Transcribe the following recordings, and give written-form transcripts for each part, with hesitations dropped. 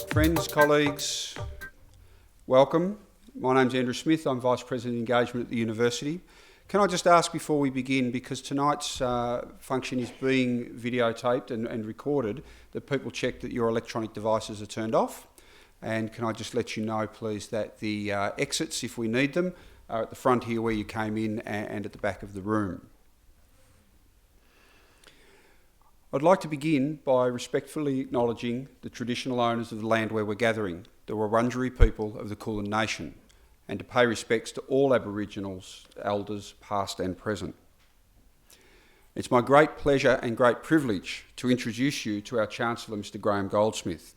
Friends, colleagues, welcome. My name's Andrew Smith. I'm Vice President of Engagement at the University. Can I just ask before we begin, because tonight's function is being videotaped and recorded, that people check that your electronic devices are turned off? And can I just let you know, please, that the exits, if we need them, are at the front here where you came in and at the back of the room. I'd like to begin by respectfully acknowledging the traditional owners of the land where we're gathering, the Wurundjeri people of the Kulin Nation, and to pay respects to all Aboriginals, elders past and present. It's my great pleasure and great privilege to introduce you to our Chancellor, Mr. Graham Goldsmith.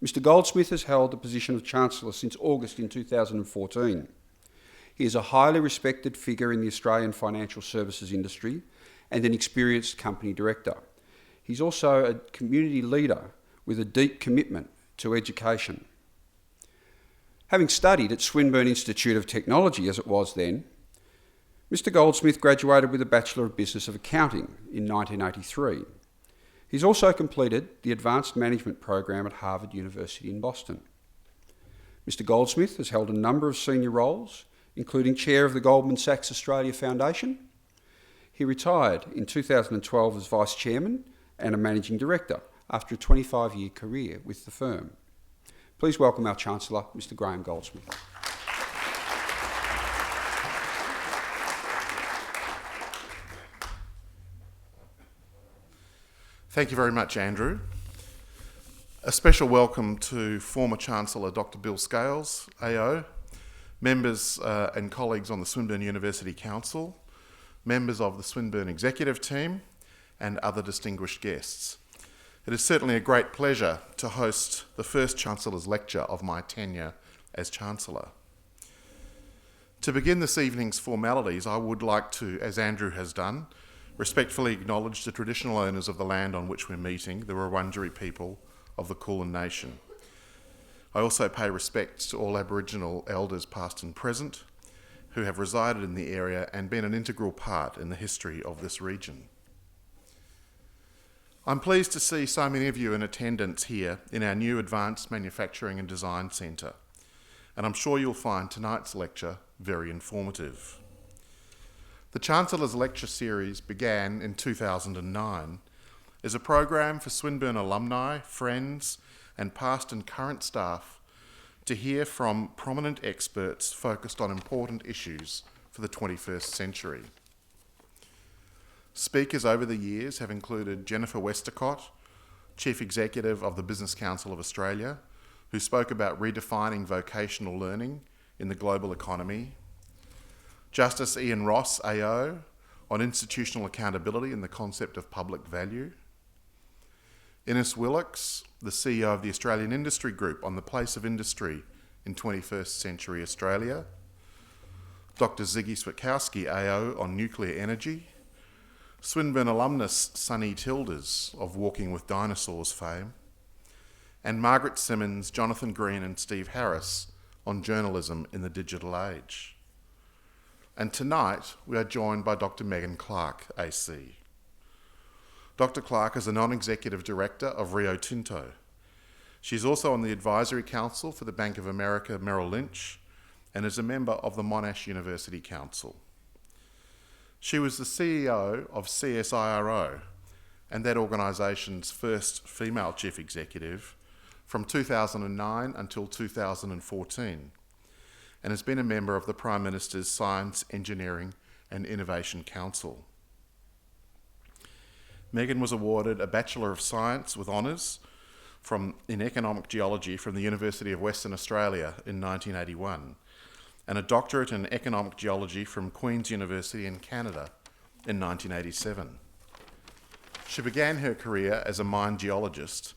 Mr. Goldsmith has held the position of Chancellor since August in 2014. He is a highly respected figure in the Australian financial services industry and an experienced company director. He's also a community leader with a deep commitment to education. Having studied at Swinburne Institute of Technology, as it was then, Mr. Goldsmith graduated with a Bachelor of Business of Accounting in 1983. He's also completed the Advanced Management program at Harvard University in Boston. Mr. Goldsmith has held a number of senior roles, including Chair of the Goldman Sachs Australia Foundation. He retired in 2012 as Vice Chairman and a Managing Director after a 25-year career with the firm. Please welcome our Chancellor, Mr. Graham Goldsmith. Thank you very much, Andrew. A special welcome to former Chancellor Dr. Bill Scales, AO, members and colleagues on the Swinburne University Council, members of the Swinburne Executive Team, and other distinguished guests. It is certainly a great pleasure to host the first Chancellor's Lecture of my tenure as Chancellor. To begin this evening's formalities, I would like to, as Andrew has done, respectfully acknowledge the traditional owners of the land on which we're meeting, the Wurundjeri people of the Kulin Nation. I also pay respects to all Aboriginal elders past and present who have resided in the area and been an integral part in the history of this region. I'm pleased to see so many of you in attendance here in our new Advanced Manufacturing and Design Centre, and I'm sure you'll find tonight's lecture very informative. The Chancellor's Lecture Series began in 2009 as a program for Swinburne alumni, friends, and past and current staff to hear from prominent experts focused on important issues for the 21st century. Speakers over the years have included Jennifer Westacott, Chief Executive of the Business Council of Australia, who spoke about redefining vocational learning in the global economy, Justice Ian Ross, AO, on institutional accountability and the concept of public value, Innes Willocks, the CEO of the Australian Industry Group, on the place of industry in 21st century Australia, Dr. Ziggy Switkowski, AO, on nuclear energy, Swinburne alumnus Sonny Tilders of Walking with Dinosaurs fame, and Margaret Simmons, Jonathan Green and Steve Harris on journalism in the digital age. And tonight we are joined by Dr. Megan Clark, AC. Dr. Clark is a non-executive director of Rio Tinto. She's also on the Advisory Council for the Bank of America Merrill Lynch and is a member of the Monash University Council. She was the CEO of CSIRO and that organisation's first female chief executive from 2009 until 2014 and has been a member of the Prime Minister's Science, Engineering and Innovation Council. Megan was awarded a Bachelor of Science with honours in Economic Geology from the University of Western Australia in 1981 and a doctorate in economic geology from Queen's University in Canada in 1987. She began her career as a mine geologist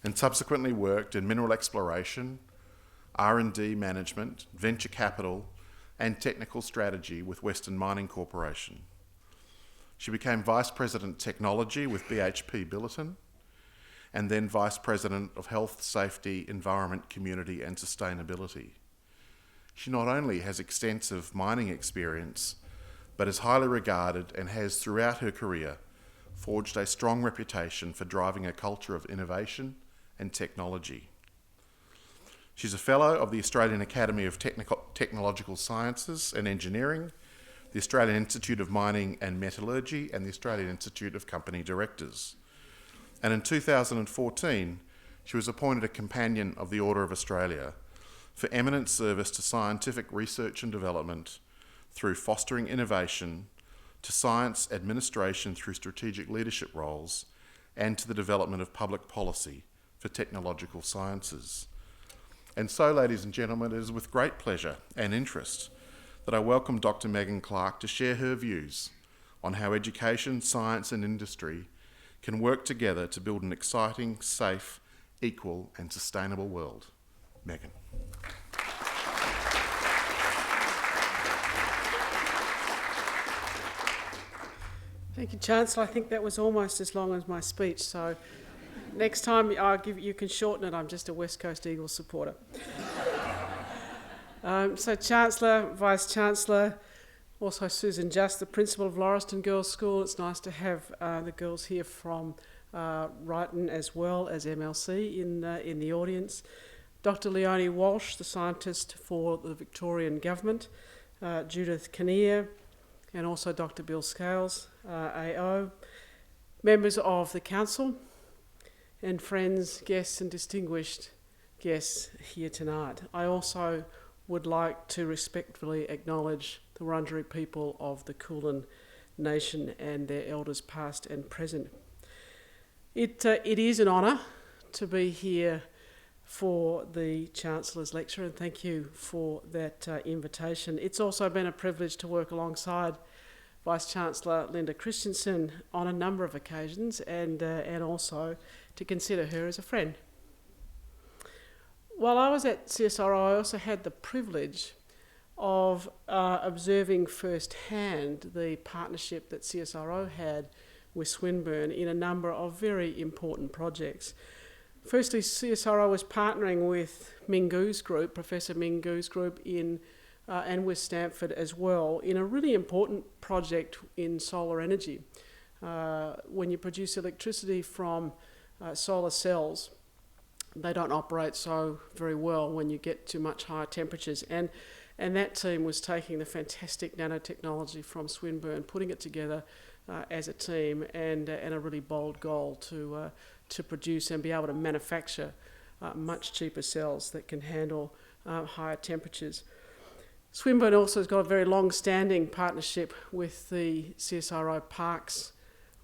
and subsequently worked in mineral exploration, R&D management, venture capital, and technical strategy with Western Mining Corporation. She became Vice President Technology with BHP Billiton, and then Vice President of Health, Safety, Environment, Community and Sustainability. She not only has extensive mining experience, but is highly regarded and has, throughout her career, forged a strong reputation for driving a culture of innovation and technology. She's a Fellow of the Australian Academy of Technological Sciences and Engineering, the Australian Institute of Mining and Metallurgy, and the Australian Institute of Company Directors. And in 2014, she was appointed a Companion of the Order of Australia for eminent service to scientific research and development through fostering innovation, to science administration through strategic leadership roles, and to the development of public policy for technological sciences. And so, ladies and gentlemen, it is with great pleasure and interest that I welcome Dr. Megan Clark to share her views on how education, science and industry can work together to build an exciting, safe, equal and sustainable world. Megan. Thank you, Chancellor. I think that was almost as long as my speech, so next time you can shorten it. I'm just a West Coast Eagles supporter. So Chancellor, Vice-Chancellor, also Susan Just, the Principal of Lauriston Girls' School. It's nice to have the girls here from Wrighton as well as MLC in the audience. Dr. Leonie Walsh, the scientist for the Victorian Government, Judith Kinnear, and also Dr. Bill Scales, AO, members of the Council, and friends, guests and distinguished guests here tonight. I also would like to respectfully acknowledge the Wurundjeri people of the Kulin Nation and their elders past and present. It is an honour to be here for the Chancellor's lecture, and thank you for that invitation. It's also been a privilege to work alongside Vice-Chancellor Linda Christensen on a number of occasions, and also to consider her as a friend. While I was at CSIRO, I also had the privilege of observing firsthand the partnership that CSIRO had with Swinburne in a number of very important projects. Firstly, CSIRO was partnering with Mingu's group, Professor Mingu's group, and with Stanford as well, in a really important project in solar energy. When you produce electricity from solar cells, they don't operate so very well when you get to much higher temperatures. And that team was taking the fantastic nanotechnology from Swinburne, putting it together as a team, and a really bold goal to produce and be able to manufacture much cheaper cells that can handle higher temperatures. Swinburne also has got a very long-standing partnership with the CSIRO Parkes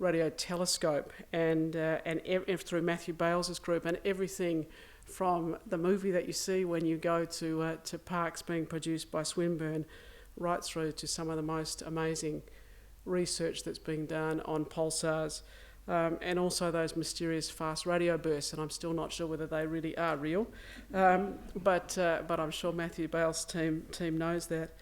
radio telescope and through Matthew Bales's group, and everything from the movie that you see when you go to Parkes being produced by Swinburne, right through to some of the most amazing research that's being done on pulsars, and also those mysterious fast radio bursts, and I'm still not sure whether they really are real, but I'm sure Matthew Bale's team knows that.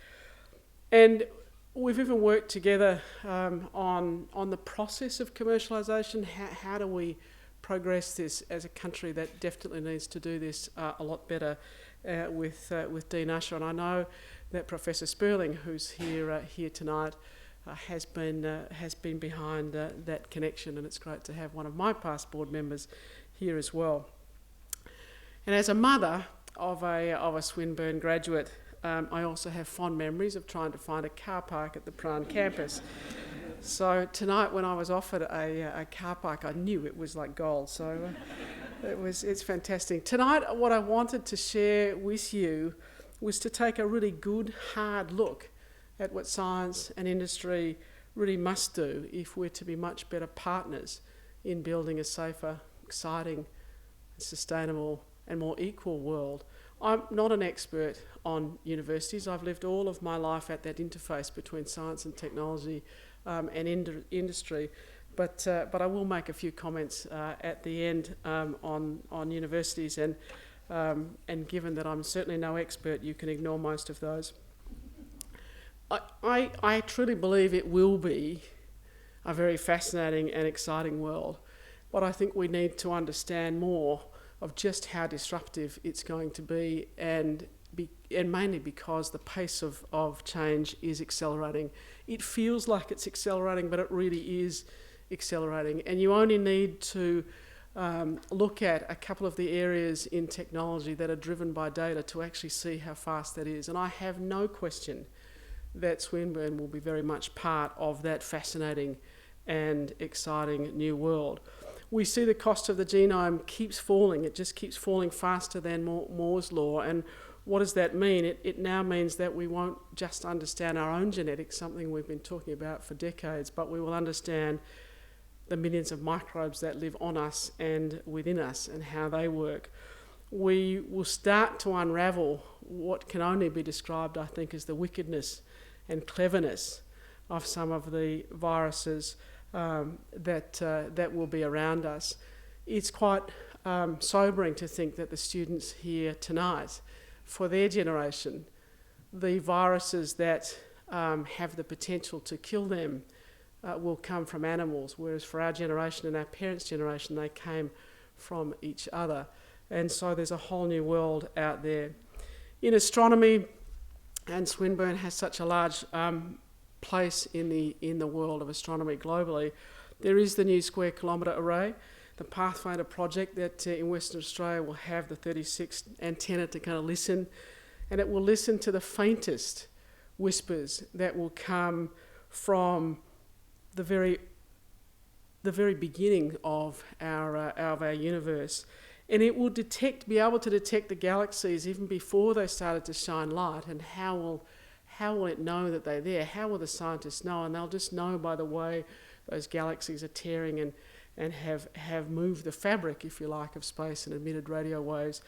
And we've even worked together on the process of commercialisation. How do we progress this as a country that definitely needs to do this a lot better with Dean Usher? And I know that Professor Sperling, who's here tonight, has been behind that connection, and it's great to have one of my past board members here as well. And as a mother of a Swinburne graduate, I also have fond memories of trying to find a car park at the Prahran campus. So tonight, when I was offered a car park, I knew it was like gold. So it's fantastic. Tonight, what I wanted to share with you was to take a really good, hard look at what science and industry really must do if we're to be much better partners in building a safer, exciting, sustainable and more equal world. I'm not an expert on universities. I've lived all of my life at that interface between science and technology and industry, but I will make a few comments at the end on universities, and given that I'm certainly no expert, you can ignore most of those. I truly believe it will be a very fascinating and exciting world, but I think we need to understand more of just how disruptive it's going to be, and mainly because the pace of change is accelerating. It feels like it's accelerating, but it really is accelerating. And you only need to look at a couple of the areas in technology that are driven by data to actually see how fast that is. And I have no question that Swinburne will be very much part of that fascinating and exciting new world. We see the cost of the genome keeps falling. It just keeps falling faster than Moore's law. And what does that mean? It now means that we won't just understand our own genetics, something we've been talking about for decades, but we will understand the millions of microbes that live on us and within us and how they work. We will start to unravel what can only be described, I think, as the wickedness and cleverness of some of the viruses that will be around us. It's quite sobering to think that the students here tonight, for their generation, the viruses that have the potential to kill them will come from animals, whereas for our generation and our parents' generation, they came from each other. And so there's a whole new world out there. In astronomy, and Swinburne has such a large place in the world of astronomy globally, there is the new Square Kilometre Array, the Pathfinder project that in Western Australia will have the 36 antenna to kind of listen, and it will listen to the faintest whispers that will come from the very beginning of our universe. And it will be able to detect the galaxies even before they started to shine light. And how will it know that they're there? How will the scientists know? And they'll just know by the way those galaxies are tearing and have moved the fabric, if you like, of space and emitted radio waves.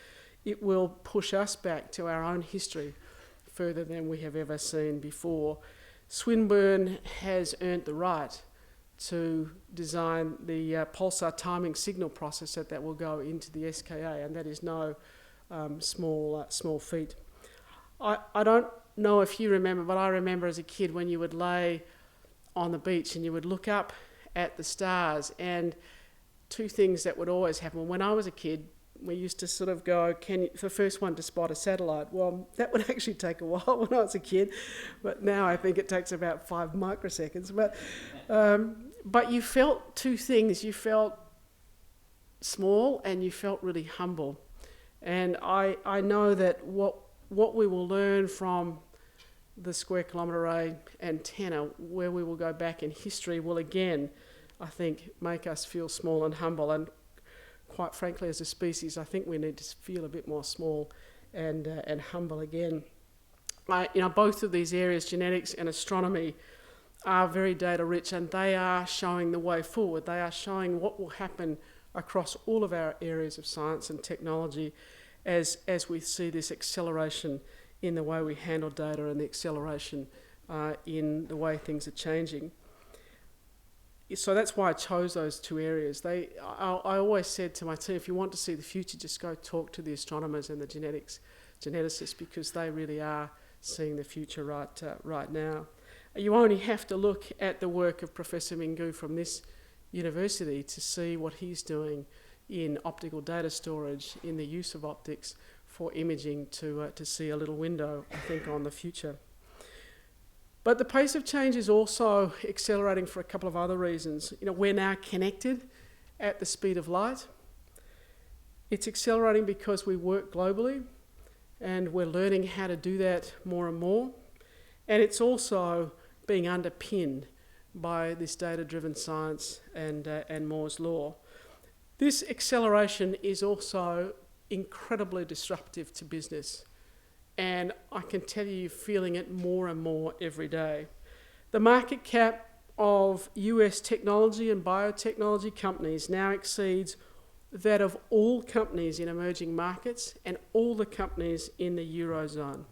It will push us back to our own history further than we have ever seen before. Swinburne has earned the right to design the pulsar timing signal processor that will go into the SKA, and that is no small feat. I don't know if you remember, but I remember as a kid when you would lay on the beach and you would look up at the stars, and two things that would always happen. When I was a kid, we used to sort of go, the first one to spot a satellite. Well, that would actually take a while when I was a kid, but now I think it takes about 5 microseconds. But you felt two things. You felt small and you felt really humble. And I know that what we will learn from the Square Kilometre Array antenna, where we will go back in history, will again, I think, make us feel small and humble. And quite frankly, as a species, I think we need to feel a bit more small and humble again. Both of these areas, genetics and astronomy, are very data rich, and they are showing the way forward. They are showing what will happen across all of our areas of science and technology as we see this acceleration in the way we handle data and the acceleration in the way things are changing. So that's why I chose those two areas. I always said to my team, if you want to see the future, just go talk to the astronomers and the geneticists, because they really are seeing the future right now. You only have to look at the work of Professor Mingu from this university to see what he's doing in optical data storage, in the use of optics for imaging to see a little window, I think, on the future. But the pace of change is also accelerating for a couple of other reasons. We're now connected at the speed of light. It's accelerating because we work globally and we're learning how to do that more and more. And it's also being underpinned by this data-driven science and Moore's law. This acceleration is also incredibly disruptive to business, and I can tell you, you're feeling it more and more every day. The market cap of US technology and biotechnology companies now exceeds that of all companies in emerging markets and all the companies in the Eurozone.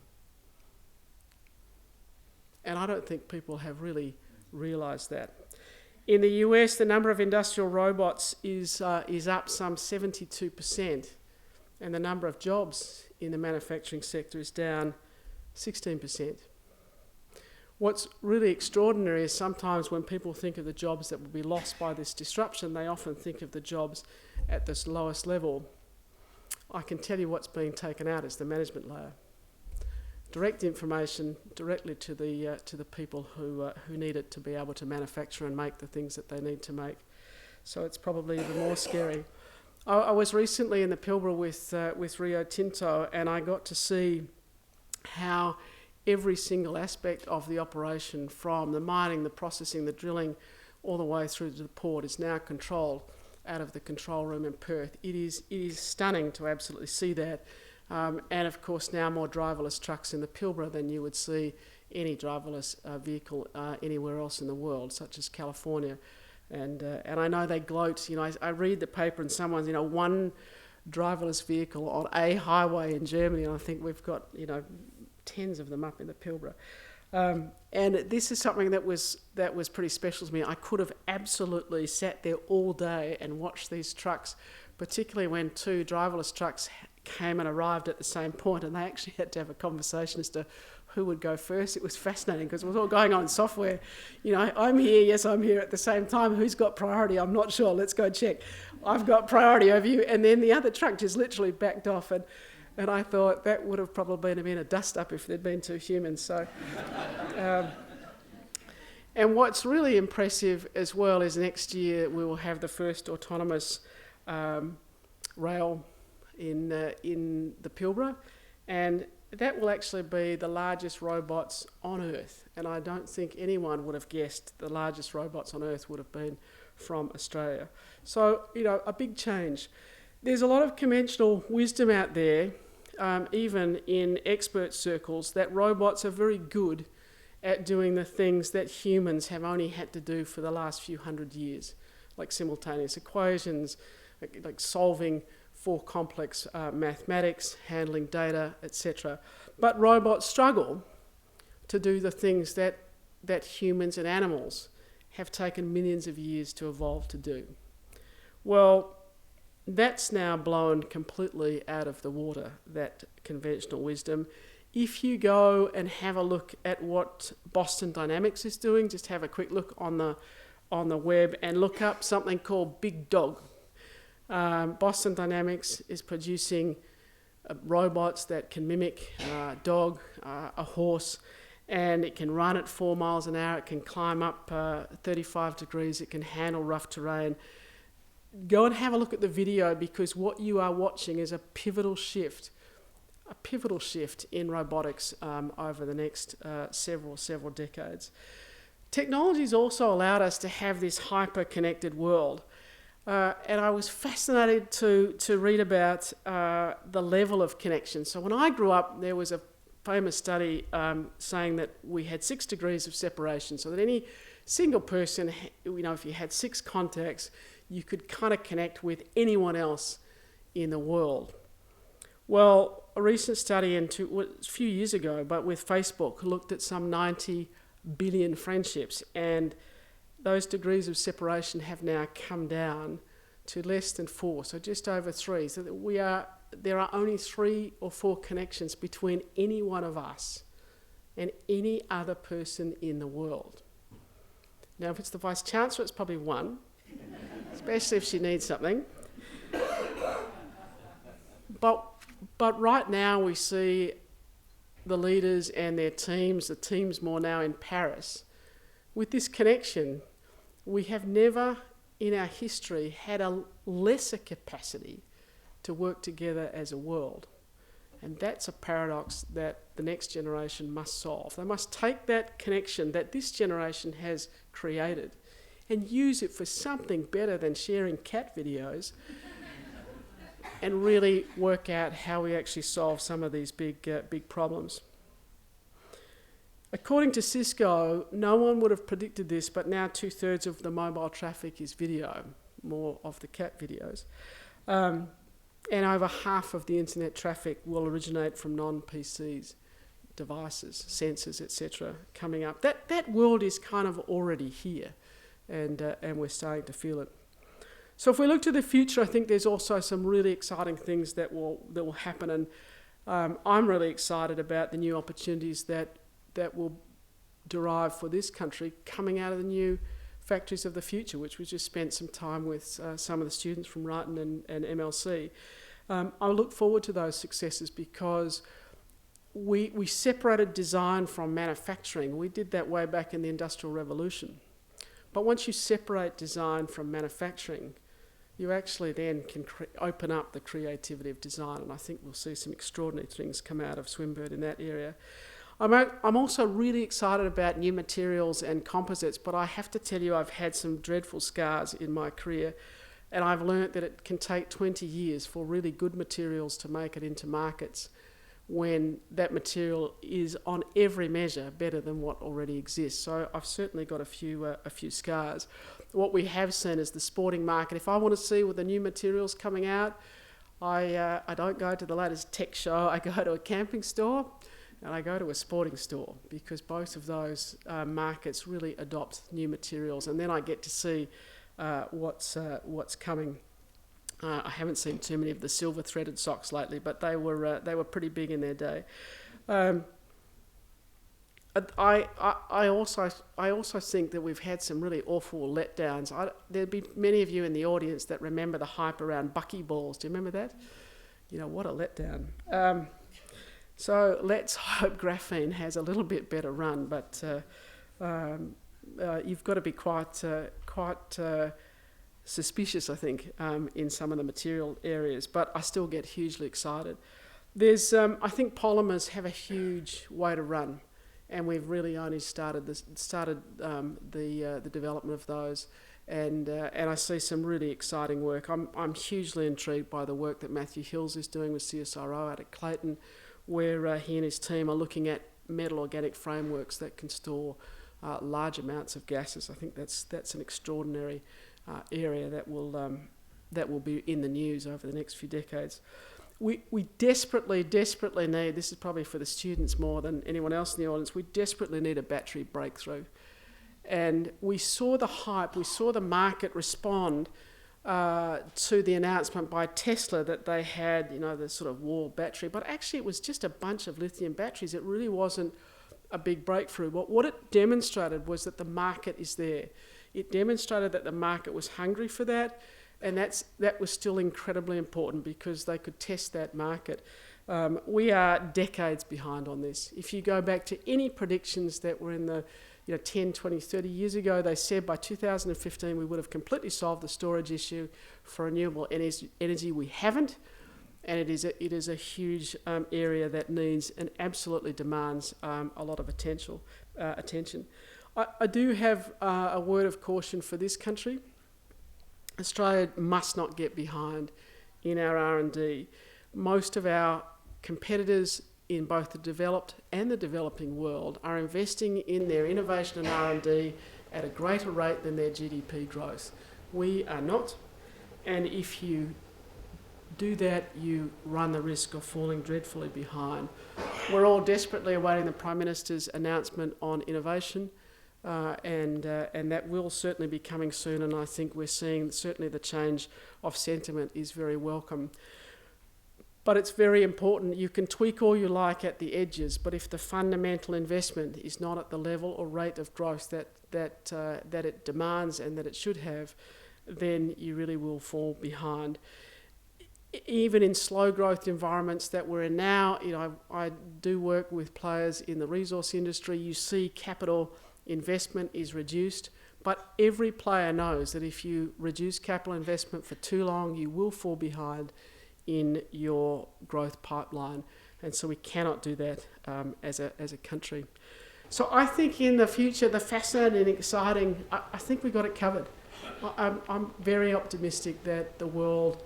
And I don't think people have really realised that. In the US, the number of industrial robots is up some 72%, and the number of jobs in the manufacturing sector is down 16%. What's really extraordinary is sometimes when people think of the jobs that will be lost by this disruption, they often think of the jobs at this lowest level. I can tell you what's being taken out is the management layer. direct information directly to the people who need it to be able to manufacture and make the things that they need to make. So it's probably even more scary. I was recently in the Pilbara with Rio Tinto, and I got to see how every single aspect of the operation, from the mining, the processing, the drilling, all the way through to the port, is now controlled out of the control room in Perth. It is stunning to absolutely see that. And of course now more driverless trucks in the Pilbara than you would see any driverless vehicle anywhere else in the world, such as California. And I know they gloat, I read the paper and someone's, one driverless vehicle on a highway in Germany, and I think we've got, tens of them up in the Pilbara. And this is something that was pretty special to me. I could have absolutely sat there all day and watched these trucks, particularly when two driverless trucks came and arrived at the same point, and they actually had to have a conversation as to who would go first. It was fascinating because it was all going on in software. I'm here, yes, I'm here at the same time. Who's got priority? I'm not sure. Let's go check. I've got priority over you. And then the other truck just literally backed off, and I thought that would have probably been a dust-up if there'd been two humans. So, and what's really impressive as well is next year we will have the first autonomous rail in the Pilbara, and that will actually be the largest robots on Earth. And I don't think anyone would have guessed the largest robots on Earth would have been from Australia. So, a big change. There's a lot of conventional wisdom out there, even in expert circles, that robots are very good at doing the things that humans have only had to do for the last few hundred years, like simultaneous equations, like solving for complex mathematics, handling data, etc. But robots struggle to do the things that humans and animals have taken millions of years to evolve to do. Well, that's now blown completely out of the water, that conventional wisdom. If you go and have a look at what Boston Dynamics is doing, just have a quick look on the web and look up something called Big Dog. Boston Dynamics is producing robots that can mimic a dog, a horse, and it can run at 4 miles an hour, it can climb up 35 degrees, it can handle rough terrain. Go and have a look at the video, because what you are watching is a pivotal shift in robotics over the next several decades. Technology's also allowed us to have this hyper-connected world. And I was fascinated to read about the level of connection. So when I grew up, there was a famous study saying that we had 6 degrees of separation, so that any single person, if you had 6 contacts, you could kind of connect with anyone else in the world. Well, a recent study a few years ago, but with Facebook, looked at some 90 billion friendships, and those degrees of separation have now come down to less than 4, so just over 3. So that there are only 3 or 4 connections between any one of us and any other person in the world. Now, if it's the Vice-Chancellor, it's probably 1, especially if she needs something. But right now we see the leaders and their teams, the teams more now in Paris, with this connection. We have never in our history had a lesser capacity to work together as a world. And that's a paradox that the next generation must solve. They must take that connection that this generation has created and use it for something better than sharing cat videos and really work out how we actually solve some of these big problems. According to Cisco, no one would have predicted this, but now 2/3 of the mobile traffic is video, more of the cat videos. And over half of the internet traffic will originate from non-PCs, devices, sensors, etc. coming up. That world is kind of already here, and we're starting to feel it. So if we look to the future, I think there's also some really exciting things that will happen, and I'm really excited about the new opportunities that will derive for this country coming out of the new factories of the future, which we just spent some time with some of the students from Wrighton and MLC. I look forward to those successes because we separated design from manufacturing. We did that way back in the Industrial Revolution. But once you separate design from manufacturing, you actually then can open up the creativity of design, and I think we'll see some extraordinary things come out of Swinburne in that area. I'm also really excited about new materials and composites, but I have to tell you I've had some dreadful scars in my career, and I've learnt that it can take 20 years for really good materials to make it into markets when that material is on every measure better than what already exists. So I've certainly got a few scars. What we have seen is the sporting market. If I want to see what the new materials coming out, I don't go to the latest tech show. I go to a camping store and I go to a sporting store, because both of those markets really adopt new materials, and then I get to see what's coming. I haven't seen too many of the silver threaded socks lately, but they were pretty big in their day. I also think that we've had some really awful letdowns. There'd be many of you in the audience that remember the hype around buckyballs. Do you remember that? You know, what a letdown. So let's hope graphene has a little bit better run, but you've got to be quite suspicious, I think, in some of the material areas, but I still get hugely excited. I think polymers have a huge way to run, and we've really only started the development of those, and I see some really exciting work. I'm hugely intrigued by the work that Matthew Hills is doing with CSIRO out at Clayton, where he and his team are looking at metal organic frameworks that can store large amounts of gases. I think that's an extraordinary area that will be in the news over the next few decades. We desperately need, this is probably for the students more than anyone else in the audience, we desperately need a battery breakthrough. And we saw the hype, we saw the market respond to the announcement by Tesla that they had, the sort of wall battery, but actually it was just a bunch of lithium batteries. It really wasn't a big breakthrough. What it demonstrated was that the market is there. It demonstrated that the market was hungry for that, and that was still incredibly important because they could test that market. We are decades behind on this. If you go back to any predictions that were in the 10, 20, 30 years ago, they said by 2015 we would have completely solved the storage issue for renewable energy. We haven't, and it is a huge area that needs and absolutely demands a lot of attention. I do have a word of caution for this country. Australia must not get behind in our R&D. Most of our competitors in both the developed and the developing world are investing in their innovation and R&D at a greater rate than their GDP growth. We are not, and if you do that, you run the risk of falling dreadfully behind. We're all desperately awaiting the Prime Minister's announcement on innovation, and that will certainly be coming soon, and I think we're seeing certainly the change of sentiment is very welcome. But it's very important. You can tweak all you like at the edges, but if the fundamental investment is not at the level or rate of growth that it demands and that it should have, then you really will fall behind. Even in slow growth environments that we're in now, I do work with players in the resource industry. You see capital investment is reduced, but every player knows that if you reduce capital investment for too long, you will fall behind in your growth pipeline, and so we cannot do that as a country. So I think in the future, the fascinating and exciting, I think we got it covered. I'm very optimistic that the world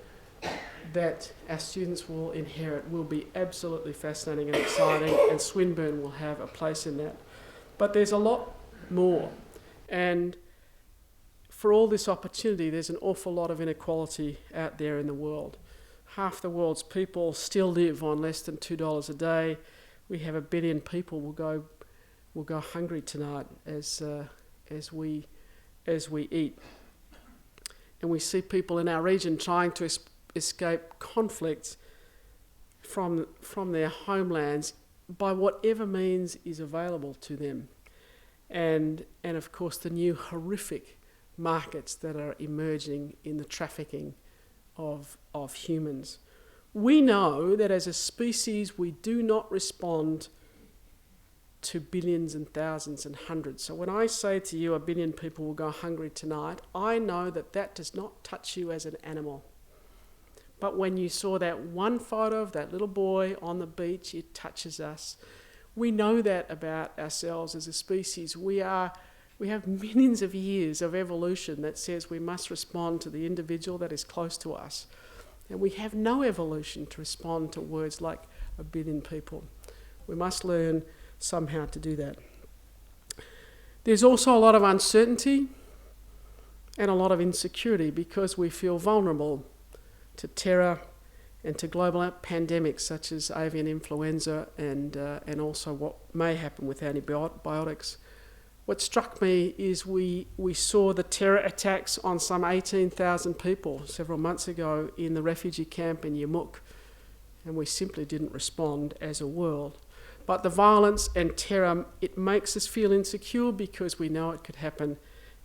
that our students will inherit will be absolutely fascinating and exciting, and Swinburne will have a place in that. But there's a lot more, and for all this opportunity, there's an awful lot of inequality out there in the world. Half the world's people still live on less than $2 a day. We have 1 billion people will go hungry tonight as we eat, and we see people in our region trying to escape conflicts from their homelands by whatever means is available to them, and of course the new horrific markets that are emerging in the trafficking of humans. We know that as a species we do not respond to billions and thousands and hundreds. So when I say to you 1 billion people will go hungry tonight, I know that that does not touch you as an animal. But when you saw that one photo of that little boy on the beach, it touches us. We know that about ourselves as a species. We have millions of years of evolution that says we must respond to the individual that is close to us. And we have no evolution to respond to words like 1 billion people. We must learn somehow to do that. There's also a lot of uncertainty and a lot of insecurity because we feel vulnerable to terror and to global pandemics such as avian influenza and also what may happen with antibiotics. What struck me is we saw the terror attacks on some 18,000 people several months ago in the refugee camp in Yamuk, and we simply didn't respond as a world. But the violence and terror, it makes us feel insecure because we know it could happen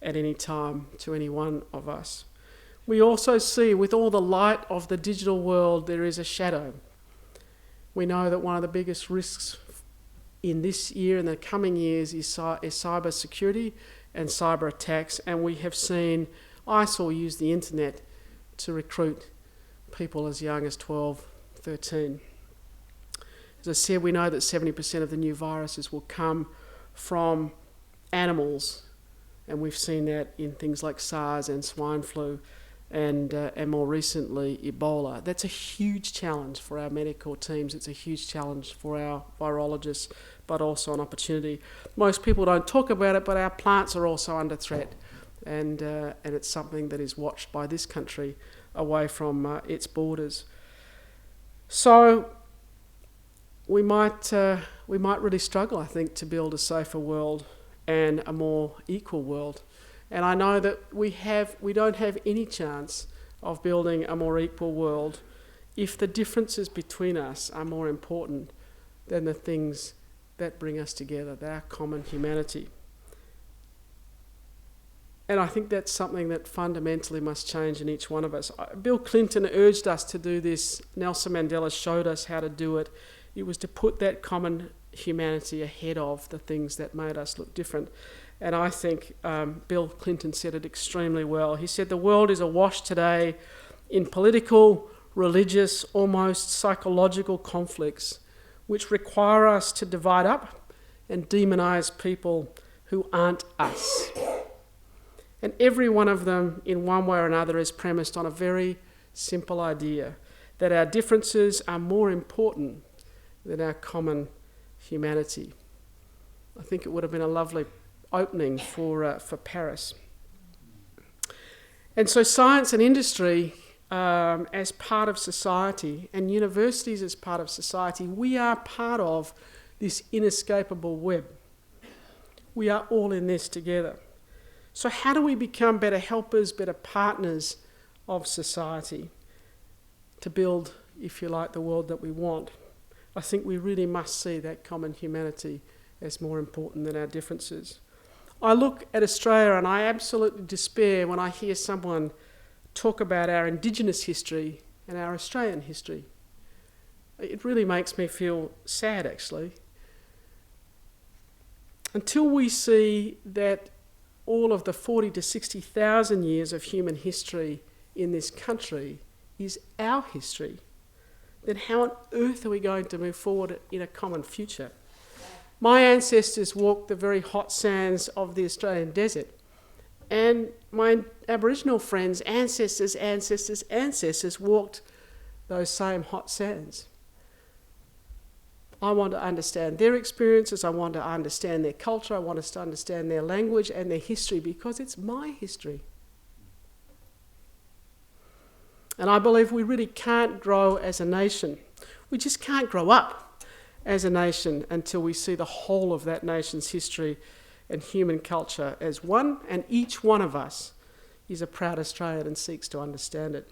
at any time to any one of us. We also see with all the light of the digital world, there is a shadow. We know that one of the biggest risks in this year and the coming years is cyber security and cyber attacks, and we have seen ISIL use the internet to recruit people as young as 12, 13. As I said, we know that 70% of the new viruses will come from animals, and we've seen that in things like SARS and swine flu and more recently Ebola. That's a huge challenge for our medical teams. It's a huge challenge for our virologists, but also an opportunity. Most people don't talk about it, but our plants are also under threat, and it's something that is watched by this country away from its borders. So we might really struggle, I think, to build a safer world and a more equal world. And I know that we don't have any chance of building a more equal world if the differences between us are more important than the things that bring us together, our common humanity. And I think that's something that fundamentally must change in each one of us. Bill Clinton urged us to do this. Nelson Mandela showed us how to do it. It was to put that common humanity ahead of the things that made us look different. And I think Bill Clinton said it extremely well. He said, the world is awash today in political, religious, almost psychological conflicts which require us to divide up and demonize people who aren't us. And every one of them, in one way or another, is premised on a very simple idea, that our differences are more important than our common humanity. I think it would have been a lovely opening for Paris. And so science and industry as part of society, and universities as part of society, we are part of this inescapable web. We are all in this together. So how do we become better helpers, better partners of society to build, if you like, the world that we want? I think we really must see that common humanity as more important than our differences. I look at Australia and I absolutely despair when I hear someone talk about our Indigenous history and our Australian history. It really makes me feel sad, actually. Until we see that all of the 40 to 60,000 years of human history in this country is our history, then how on earth are we going to move forward in a common future? My ancestors walked the very hot sands of the Australian desert, and my Aboriginal friends' ancestors' walked those same hot sands. I want to understand their experiences, I want to understand their culture, I want us to understand their language and their history, because it's my history. And I believe we really can't grow as a nation. We just can't grow up as a nation until we see the whole of that nation's history and human culture as one, and each one of us is a proud Australian and seeks to understand it.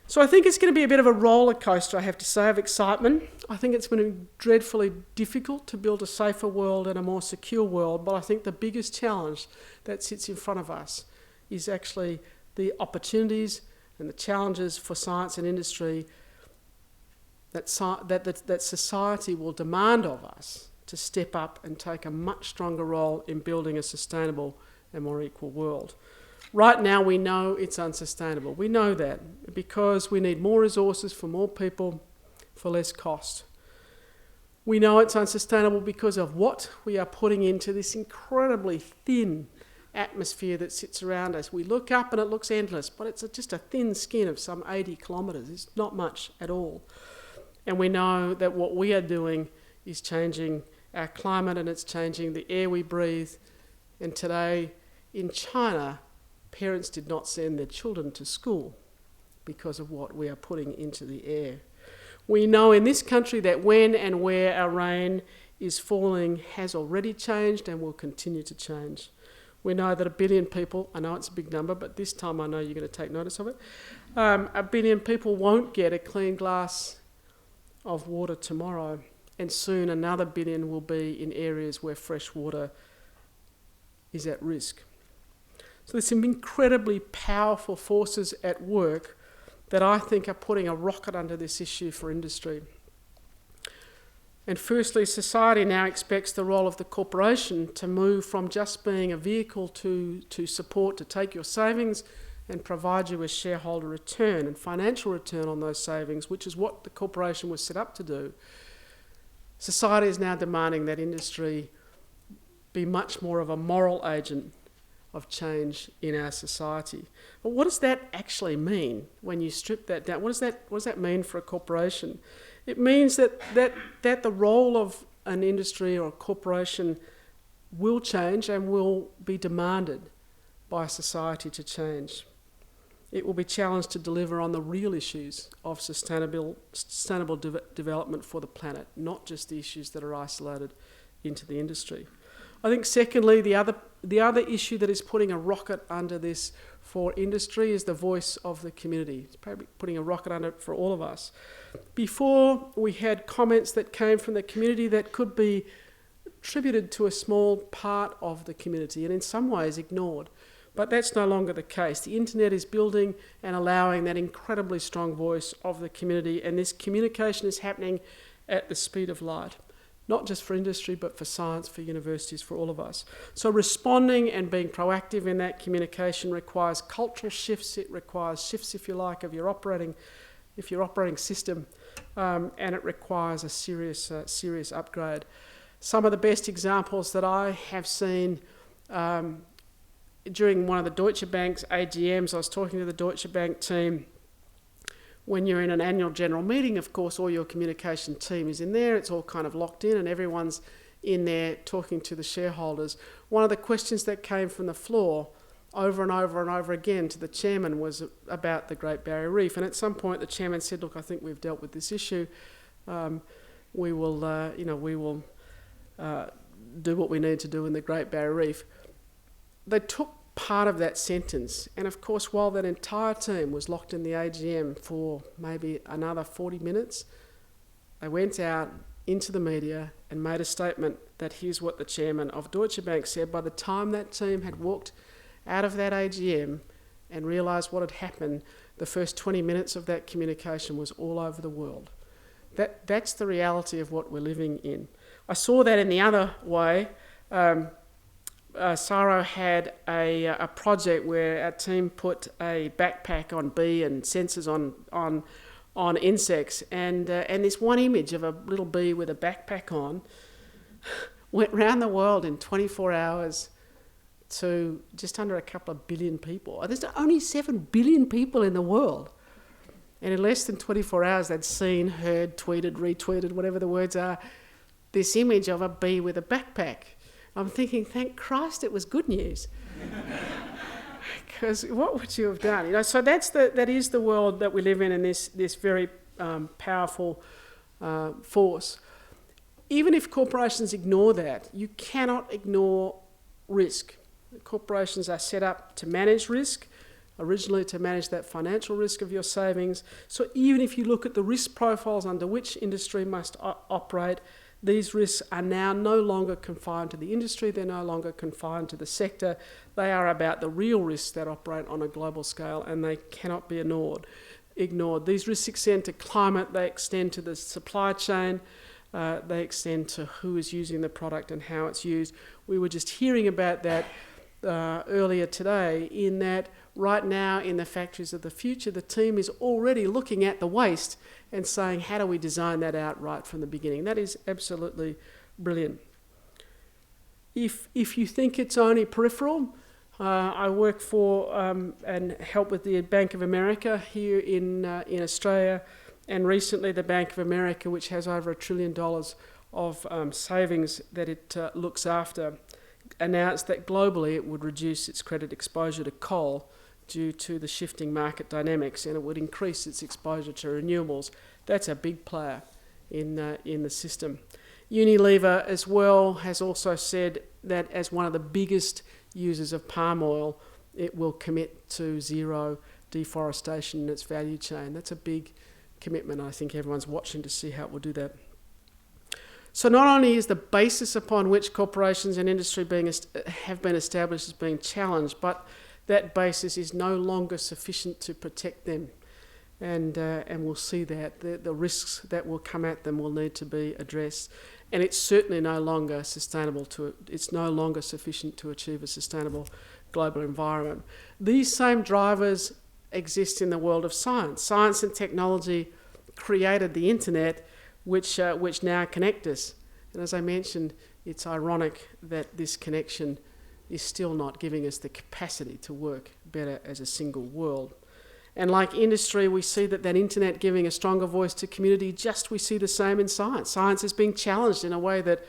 So I think it's going to be a bit of a roller coaster, I have to say, of excitement. I think it's going to be dreadfully difficult to build a safer world and a more secure world, but I think the biggest challenge that sits in front of us is actually the opportunities and the challenges for science and industry that society will demand of us to step up and take a much stronger role in building a sustainable and more equal world. Right now we know it's unsustainable. We know that because we need more resources for more people for less cost. We know it's unsustainable because of what we are putting into this incredibly thin atmosphere that sits around us. We look up and it looks endless, but it's just a thin skin of some 80 kilometres. It's not much at all. And we know that what we are doing is changing our climate and it's changing the air we breathe. And today in China, parents did not send their children to school because of what we are putting into the air. We know in this country that when and where our rain is falling has already changed and will continue to change. We know that 1 billion people, I know it's a big number, but this time I know you're going to take notice of it, 1 billion people won't get a clean glass of water tomorrow, and soon another 1 billion will be in areas where fresh water is at risk. So there's some incredibly powerful forces at work that I think are putting a rocket under this issue for industry. And firstly, society now expects the role of the corporation to move from just being a vehicle to support, to take your savings and provide you with shareholder return and financial return on those savings, which is what the corporation was set up to do. Society is now demanding that industry be much more of a moral agent of change in our society. But what does that actually mean when you strip that down? What does that mean for a corporation? It means that the role of an industry or a corporation will change and will be demanded by society to change. It will be challenged to deliver on the real issues of sustainable development for the planet, not just the issues that are isolated into the industry. I think secondly, the other issue that is putting a rocket under this for industry is the voice of the community. It's probably putting a rocket under it for all of us. Before, we had comments that came from the community that could be attributed to a small part of the community and in some ways ignored. But that's no longer the case. The internet is building and allowing that incredibly strong voice of the community, and this communication is happening at the speed of light. Not just for industry, but for science, for universities, for all of us. So responding and being proactive in that communication requires cultural shifts. It requires shifts, if you like, of your operating system, and it requires a serious upgrade. Some of the best examples that I have seen during one of the Deutsche Bank's AGMs, I was talking to the Deutsche Bank team. When you're in an annual general meeting, of course, all your communication team is in there. It's all kind of locked in and everyone's in there talking to the shareholders. One of the questions that came from the floor over and over and over again to the chairman was about the Great Barrier Reef. And at some point, the chairman said, "Look, I think we've dealt with this issue. We will do what we need to do in the Great Barrier Reef." They took part of that sentence, and of course while that entire team was locked in the AGM for maybe another 40 minutes, they went out into the media and made a statement that here's what the chairman of Deutsche Bank said. By the time that team had walked out of that AGM and realised what had happened, the first 20 minutes of that communication was all over the world. That's the reality of what we're living in. I saw that in the other way. Saro had a project where our team put a backpack on bee and sensors on insects, and this one image of a little bee with a backpack on went round the world in 24 hours to just under a couple of billion people. There's only 7 billion people in the world, and in less than 24 hours they'd seen, heard, tweeted, retweeted, whatever the words are, this image of a bee with a backpack. I'm thinking, thank Christ it was good news. Because what would you have done? So that is the world that we live in this very powerful force. Even if corporations ignore that, you cannot ignore risk. Corporations are set up to manage risk, originally to manage that financial risk of your savings. So even if you look at the risk profiles under which industry must operate, these risks are now no longer confined to the industry, they're no longer confined to the sector. They are about the real risks that operate on a global scale, and they cannot be ignored. ignored. These risks extend to climate, they extend to the supply chain, they extend to who is using the product and how it's used. We were just hearing about that earlier today, in that right now in the factories of the future, the team is already looking at the waste and saying, how do we design that out right from the beginning? That is absolutely brilliant. If you think it's only peripheral, I work for and help with the Bank of America here in Australia, and recently the Bank of America, which has over $1 trillion of savings that it looks after, announced that globally it would reduce its credit exposure to coal due to the shifting market dynamics, and it would increase its exposure to renewables. That's a big player in the system. Unilever as well has also said that as one of the biggest users of palm oil, it will commit to zero deforestation in its value chain. That's a big commitment. I think everyone's watching to see how it will do that. So not only is the basis upon which corporations and industry have been established as being challenged, but that basis is no longer sufficient to protect them. And we'll see that. The risks that will come at them will need to be addressed. And it's certainly no longer it's no longer sufficient to achieve a sustainable global environment. These same drivers exist in the world of science. Science and technology created the internet, which now connect us. And as I mentioned, it's ironic that this connection is still not giving us the capacity to work better as a single world. And like industry, we see that internet giving a stronger voice to community, we see the same in science. Science is being challenged in a way that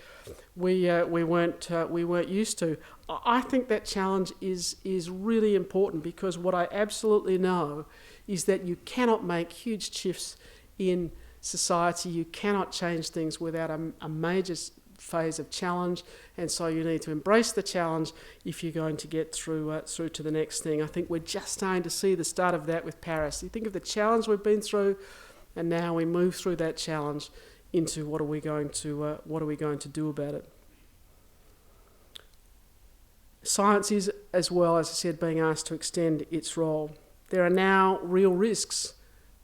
we weren't used to. I think that challenge is really important, because what I absolutely know is that you cannot make huge shifts in society. You cannot change things without a major phase of challenge, and so you need to embrace the challenge if you're going to get through to the next thing. I think we're just starting to see the start of that with Paris. You think of the challenge we've been through, and now we move through that challenge into what are we going to do about it. Science is, as well, as I said, being asked to extend its role. There are now real risks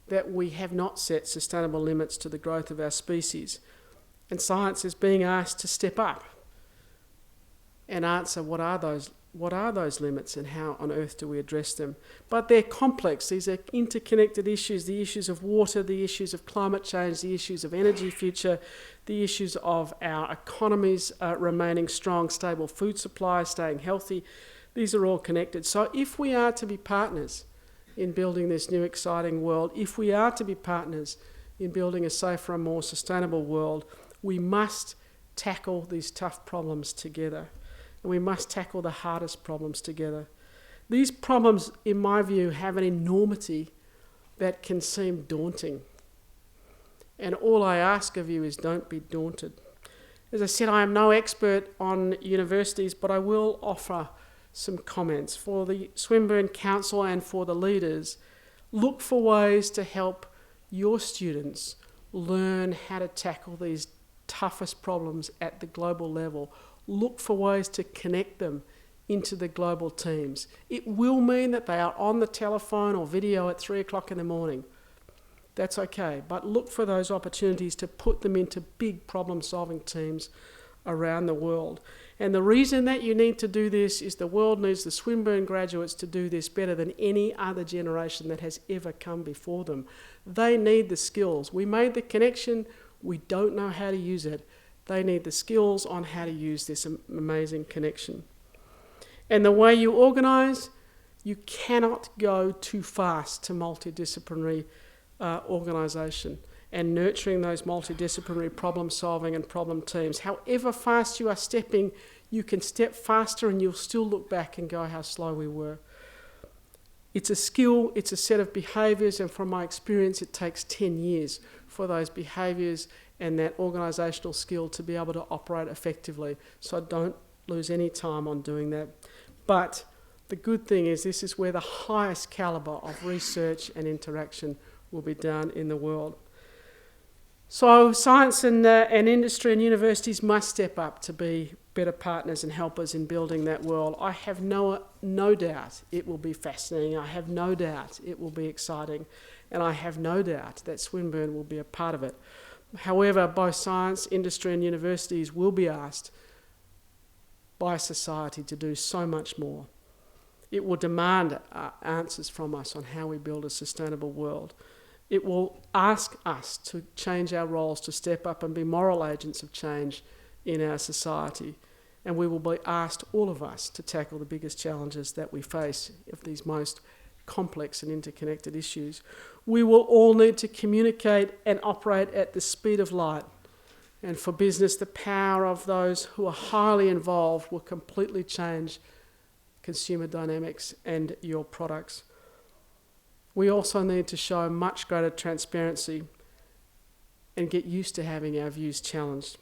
that we have not set sustainable limits to the growth of our species. And science is being asked to step up and answer what are those limits and how on earth do we address them. But they're complex. These are interconnected issues, the issues of water, the issues of climate change, the issues of energy future, the issues of our economies remaining strong, stable food supply, staying healthy. These are all connected. So if we are to be partners in building this new exciting world, if we are to be partners in building a safer and more sustainable world, we must tackle these tough problems together, and we must tackle the hardest problems together. These problems, in my view, have an enormity that can seem daunting. And all I ask of you is don't be daunted. As I said, I am no expert on universities, but I will offer some comments. For the Swinburne Council and for the leaders, look for ways to help your students learn how to tackle these toughest problems at the global level. Look for ways to connect them into the global teams. It will mean that they are on the telephone or video at 3 o'clock in the morning. That's okay, but look for those opportunities to put them into big problem-solving teams around the world. And the reason that you need to do this is the world needs the Swinburne graduates to do this better than any other generation that has ever come before them. They need the skills. We made the connection. We don't know how to use it. They need the skills on how to use this amazing connection. And the way you organise, you cannot go too fast to multidisciplinary organisation and nurturing those multidisciplinary problem solving and problem teams. However fast you are stepping, you can step faster and you'll still look back and go how slow we were. It's a skill, it's a set of behaviours, and from my experience it takes 10 years for those behaviours and that organisational skill to be able to operate effectively. So don't lose any time on doing that. But the good thing is this is where the highest calibre of research and interaction will be done in the world. So science and industry and universities must step up to be better partners and helpers in building that world. I have no doubt it will be fascinating. I have no doubt it will be exciting. And I have no doubt that Swinburne will be a part of it. However, both science, industry and universities will be asked by society to do so much more. It will demand answers from us on how we build a sustainable world. It will ask us to change our roles, to step up and be moral agents of change in our society. And we will be asked, all of us, to tackle the biggest challenges that we face of these most complex and interconnected issues. We will all need to communicate and operate at the speed of light. And for business, the power of those who are highly involved will completely change consumer dynamics and your products. We also need to show much greater transparency and get used to having our views challenged.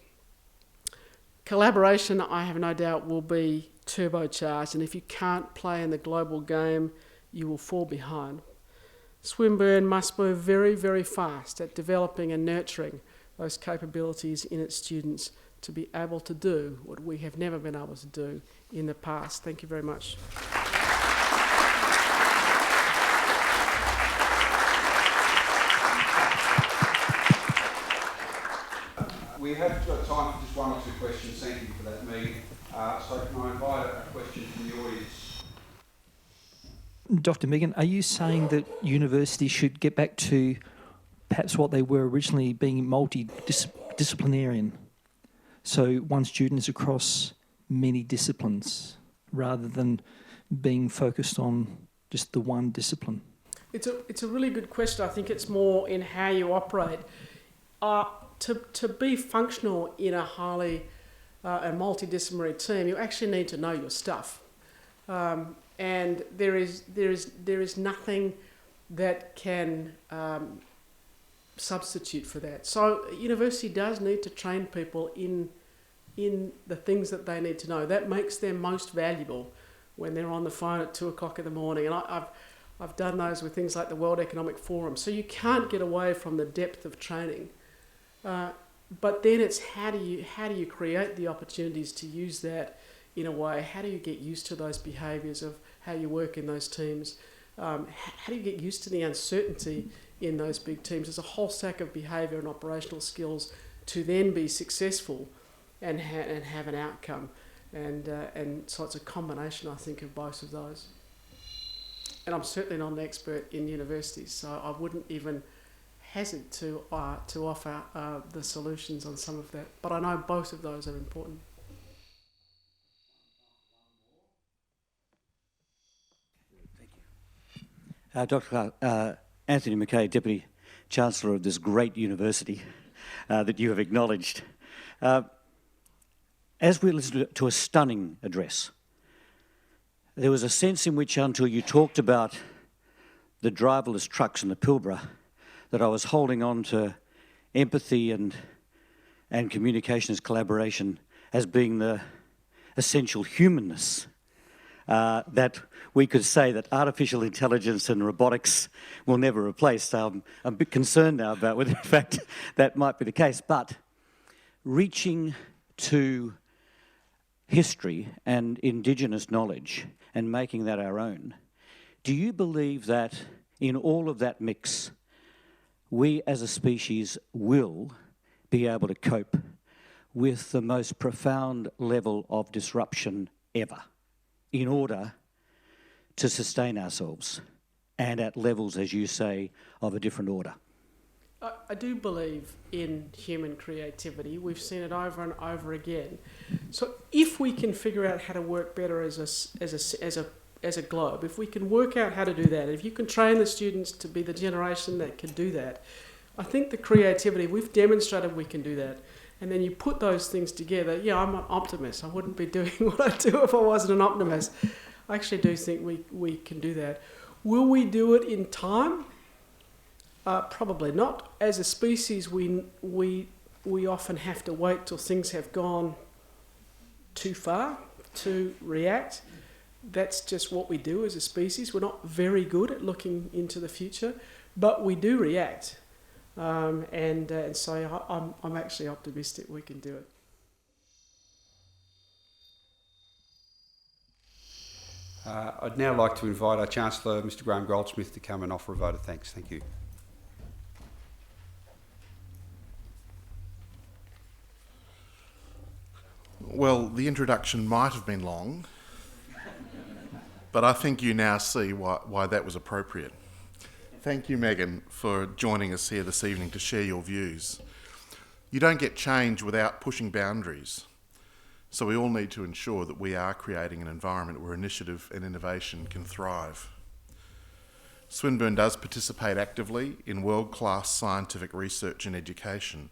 Collaboration, I have no doubt, will be turbocharged, and if you can't play in the global game, you will fall behind. Swinburne must move very, very fast at developing and nurturing those capabilities in its students to be able to do what we have never been able to do in the past. Thank you very much. We have got time for just one or two questions. Thank you for that, Meg. So can I invite a question from the audience? Dr. Megan, are you saying that universities should get back to perhaps what they were originally, being multidisciplinarian? So one student is across many disciplines rather than being focused on just the one discipline? It's a really good question. I think it's more in how you operate. To be functional in a highly a multidisciplinary team, you actually need to know your stuff. And there is nothing that can substitute for that. So university does need to train people in the things that they need to know. That makes them most valuable when they're on the phone at 2 o'clock in the morning. And I've done those with things like the World Economic Forum. So you can't get away from the depth of training. But then it's how do you create the opportunities to use that in a way? How do you get used to those behaviours of how you work in those teams? How do you get used to the uncertainty in those big teams? There's a whole stack of behaviour and operational skills to then be successful and have an outcome. And so it's a combination, I think, of both of those. And I'm certainly not an expert in universities, so I wouldn't even hazard to offer the solutions on some of that. But I know both of those are important. Dr. Anthony McKay, Deputy Chancellor of this great university that you have acknowledged. As we listened to a stunning address, there was a sense in which, until you talked about the driverless trucks in the Pilbara, that I was holding on to empathy and communication as collaboration as being the essential humanness that we could say that artificial intelligence and robotics will never replace. So I'm a bit concerned now about whether in fact that might be the case. But reaching to history and Indigenous knowledge and making that our own, do you believe that in all of that mix, we as a species will be able to cope with the most profound level of disruption ever in order to sustain ourselves and at levels, as you say, of a different order? I do believe in human creativity. We've seen it over and over again. So if we can figure out how to work better as a globe, if we can work out how to do that, if you can train the students to be the generation that can do that, I think the creativity, we've demonstrated we can do that. And then you put those things together. Yeah, I'm an optimist. I wouldn't be doing what I do if I wasn't an optimist. I actually do think we can do that. Will we do it in time? Probably not. As a species, we often have to wait till things have gone too far to react. That's just what we do as a species. We're not very good at looking into the future, but we do react. And so I'm actually optimistic we can do it. I'd now like to invite our Chancellor, Mr. Graham Goldsmith, to come and offer a vote of thanks. Thank you. Well, the introduction might have been long, but I think you now see why that was appropriate. Thank you, Megan, for joining us here this evening to share your views. You don't get change without pushing boundaries, so we all need to ensure that we are creating an environment where initiative and innovation can thrive. Swinburne does participate actively in world-class scientific research and education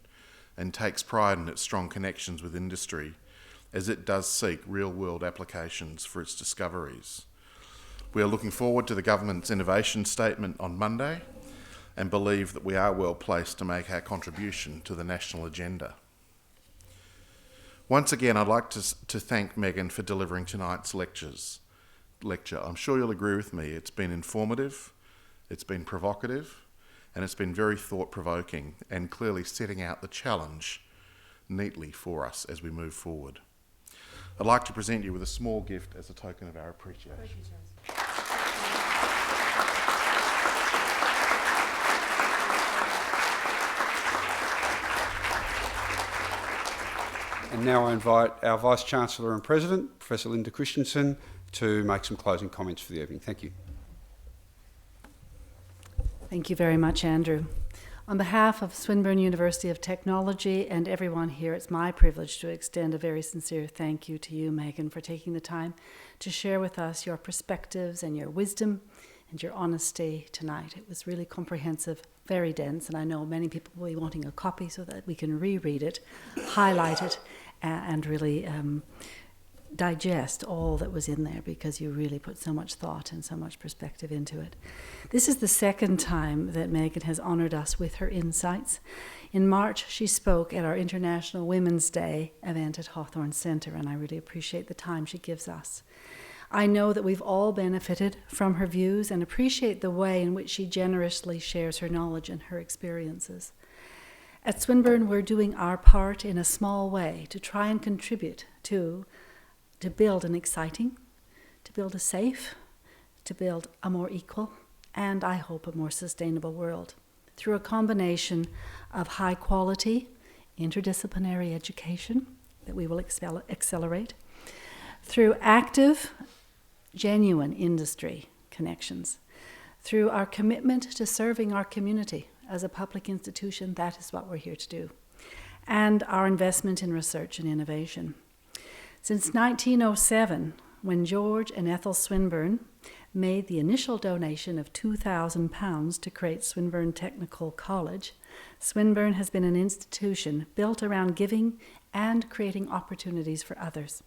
and takes pride in its strong connections with industry as it does seek real-world applications for its discoveries. We are looking forward to the government's innovation statement on Monday and believe that we are well placed to make our contribution to the national agenda. Once again, I'd like to thank Megan for delivering tonight's lecture. I'm sure you'll agree with me. It's been informative, it's been provocative, and it's been very thought-provoking and clearly setting out the challenge neatly for us as we move forward. I'd like to present you with a small gift as a token of our appreciation. And now I invite our Vice-Chancellor and President, Professor Linda Christensen, to make some closing comments for the evening. Thank you. Thank you very much, Andrew. On behalf of Swinburne University of Technology and everyone here, it's my privilege to extend a very sincere thank you to you, Megan, for taking the time to share with us your perspectives and your wisdom and your honesty tonight. It was really comprehensive, very dense, and I know many people will be wanting a copy so that we can reread it, highlight it, and really digest all that was in there, because you really put so much thought and so much perspective into it. This is the second time that Megan has honoured us with her insights. In March, she spoke at our International Women's Day event at Hawthorne Centre, and I really appreciate the time she gives us. I know that we've all benefited from her views and appreciate the way in which she generously shares her knowledge and her experiences. At Swinburne, we're doing our part in a small way to try and contribute to build an exciting, to build a safe, to build a more equal, and I hope a more sustainable world through a combination of high quality, interdisciplinary education that we will accelerate, through active, genuine industry connections, through our commitment to serving our community as a public institution. That is what we're here to do, and our investment in research and innovation. Since 1907, when George and Ethel Swinburne made the initial donation of £2,000 to create Swinburne Technical College, Swinburne has been an institution built around giving and creating opportunities for others.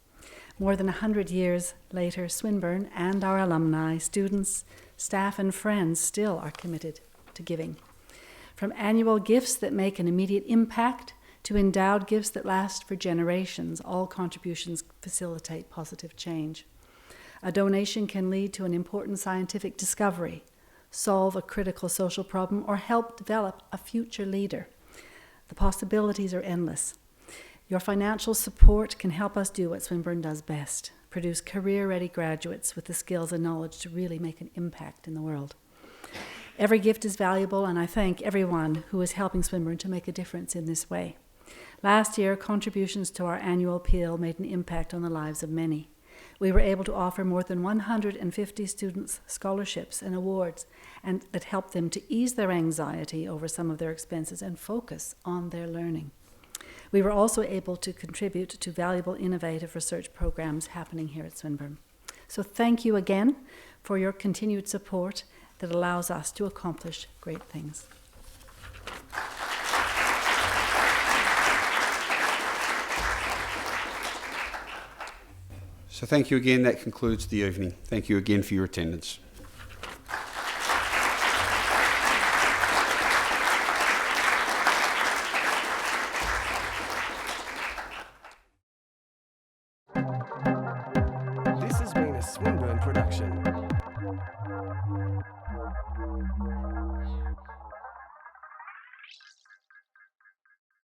More than 100 years later, Swinburne and our alumni, students, staff and friends still are committed to giving. From annual gifts that make an immediate impact to endowed gifts that last for generations, all contributions facilitate positive change. A donation can lead to an important scientific discovery, solve a critical social problem, or help develop a future leader. The possibilities are endless. Your financial support can help us do what Swinburne does best, produce career-ready graduates with the skills and knowledge to really make an impact in the world. Every gift is valuable, and I thank everyone who is helping Swinburne to make a difference in this way. Last year, contributions to our annual appeal made an impact on the lives of many. We were able to offer more than 150 students scholarships and awards, and that helped them to ease their anxiety over some of their expenses and focus on their learning. We were also able to contribute to valuable innovative research programs happening here at Swinburne. So thank you again for your continued support that allows us to accomplish great things. So thank you again. That concludes the evening. Thank you again for your attendance. This has been a Swinburne production.